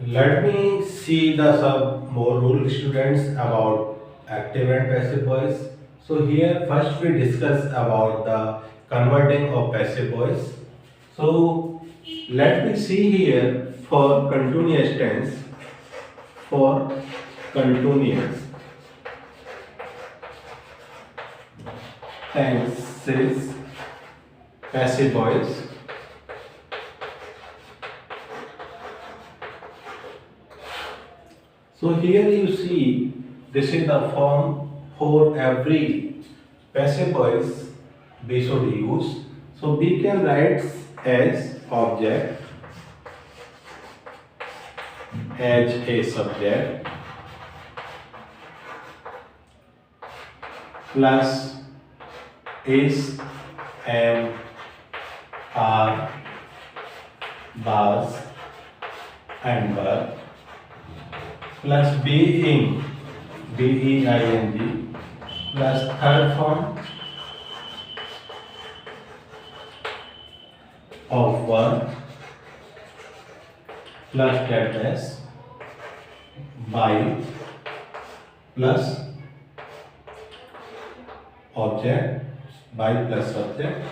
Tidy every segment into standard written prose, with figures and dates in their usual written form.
Let me see the some more rule students about active and passive voice. So here first we discuss about the converting of passive voice. So let me see here for continuous tense, for continuous tenses passive voice. So here you see this is the form for every passive voice we should use. So we can write as object, as a subject, plus is, am, are, was and were, plus being, being, plus third form of were, plus that is by, plus object, by plus subject,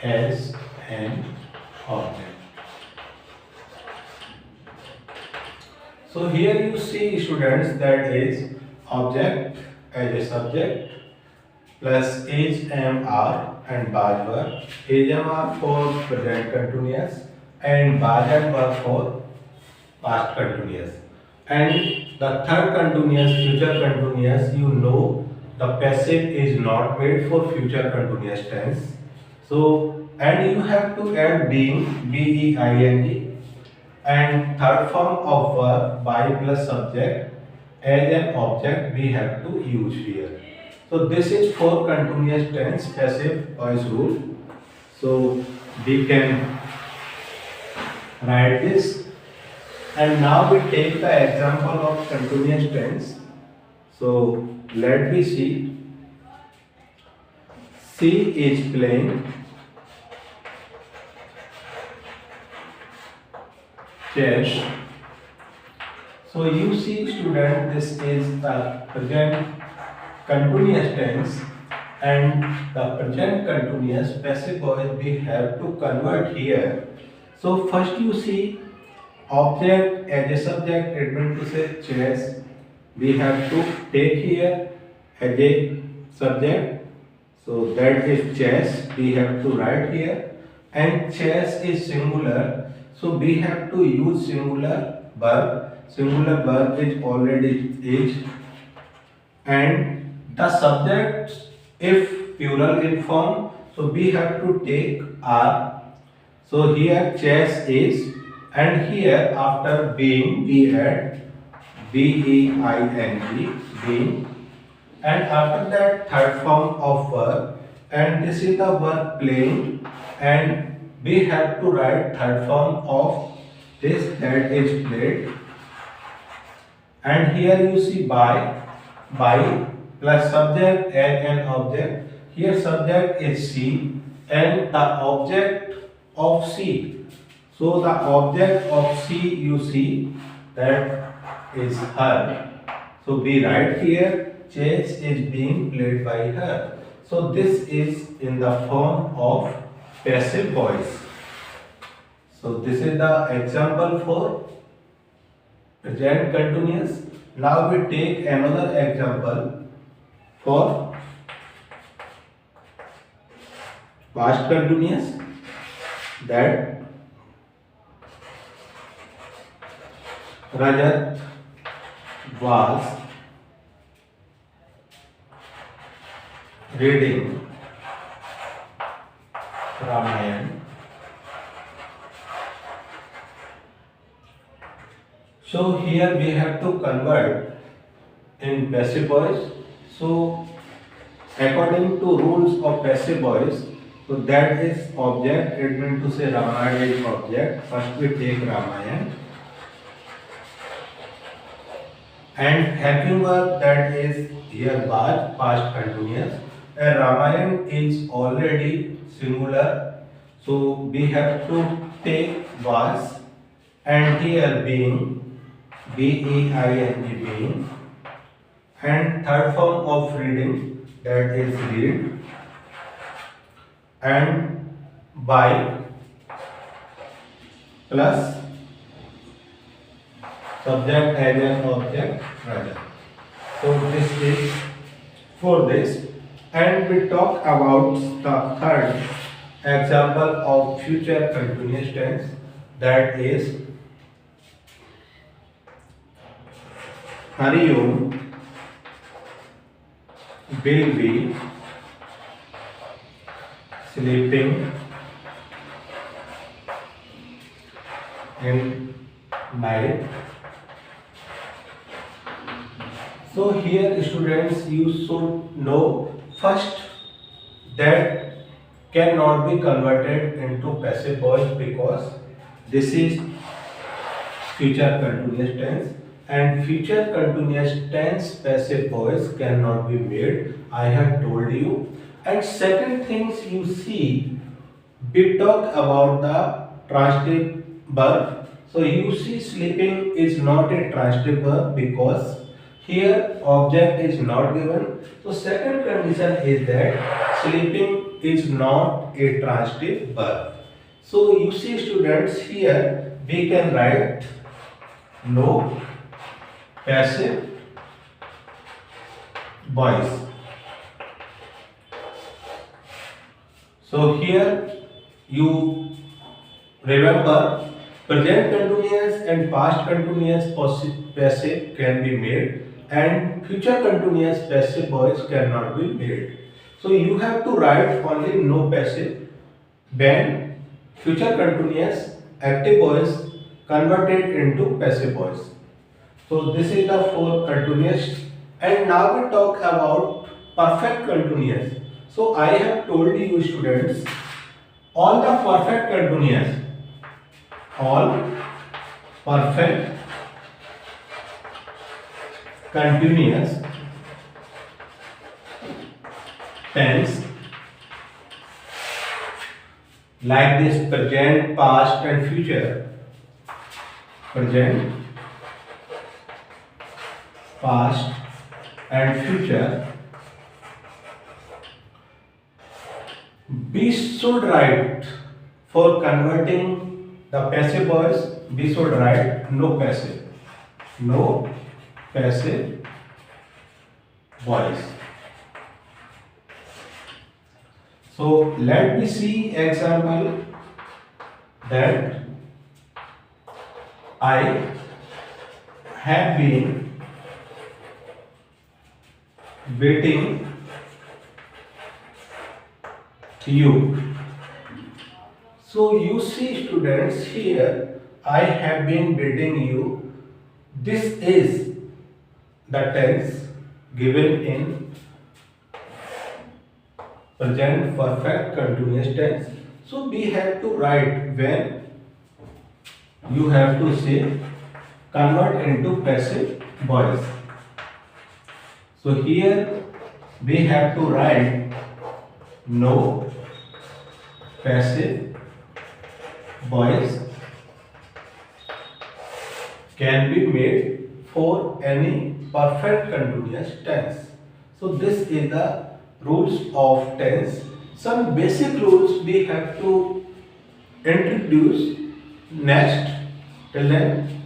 as an object. So here you see students that is object as a subject plus is, am, are and was, were. Is, am, are for present continuous and was and were for past continuous. And the third continuous, future continuous, you know the passive is not made for future continuous tense. So, and you have to add being, being, and third form of verb by plus subject as an object we have to use here. So this is for continuous tense passive voice rule. So we can write this, and now we take the example of continuous tense. So let me see. She is playing chess. So you see student, this is the present continuous tense and the present continuous passive voice we have to convert here. So first you see object as a subject, it means to say chess. We have to take here as a subject. So that is chess, we have to write here, and chess is singular. So we have to use singular verb. Singular verb is already is, and the subject if plural in form, so we have to take are. So here chess is, and here after being we add being, being, and after that third form of verb, and this is the verb playing, and we have to write third form of this, that is played, and here you see by plus subject and an object. Here subject is she and the object of she. So the object of she you see that is her. So we write here chess is being played by her. So this is in the form of passive voice. So this is the example for present continuous. Now we take another example for past continuous, that Rajat was reading Ramayana. So here we have to convert in passive voice. So according to rules of passive voice, so that is object, it means to say Ramayana is object. First we take Ramayana, and helping verb that is here was past continuous, and Ramayana is already singular, so we have to take was and here being, being, and third form of reading, that is read, and by plus subject as an object rather. So this is for this, and we talk about the third example of future continuous tense, that is Hariom will be sleeping in night. So here students, you should know first that cannot be converted into passive voice because this is future continuous tense, and future continuous tense passive voice cannot be made, I have told you. And second things, you see, we talk about the transitive verb. So you see, sleeping is not a transitive verb because here object is not given. So second condition is that sleeping is not a transitive verb. So you see students, here we can write no passive voice. So here you remember present continuous and past continuous passive can be made, and future continuous passive voice cannot be made. So you have to write only no passive when future continuous active voice converted into passive voice. So this is the four continuous, and now we talk about perfect continuous. So I have told you students, all the perfect continuous, all perfect continuous tense like this: present, past and future. Present, past and future. We should write, for converting the passive voice, we should write no passive voice. So let me see example that I have been waiting you. So you see students, here I have been waiting you. This is the tense given in present perfect continuous tense. So we have to write when you have to say convert into passive voice. So here we have to write no passive voice can be made for any perfect continuous tense. So this is the rules of tense. Some basic rules we have to introduce next. Till then,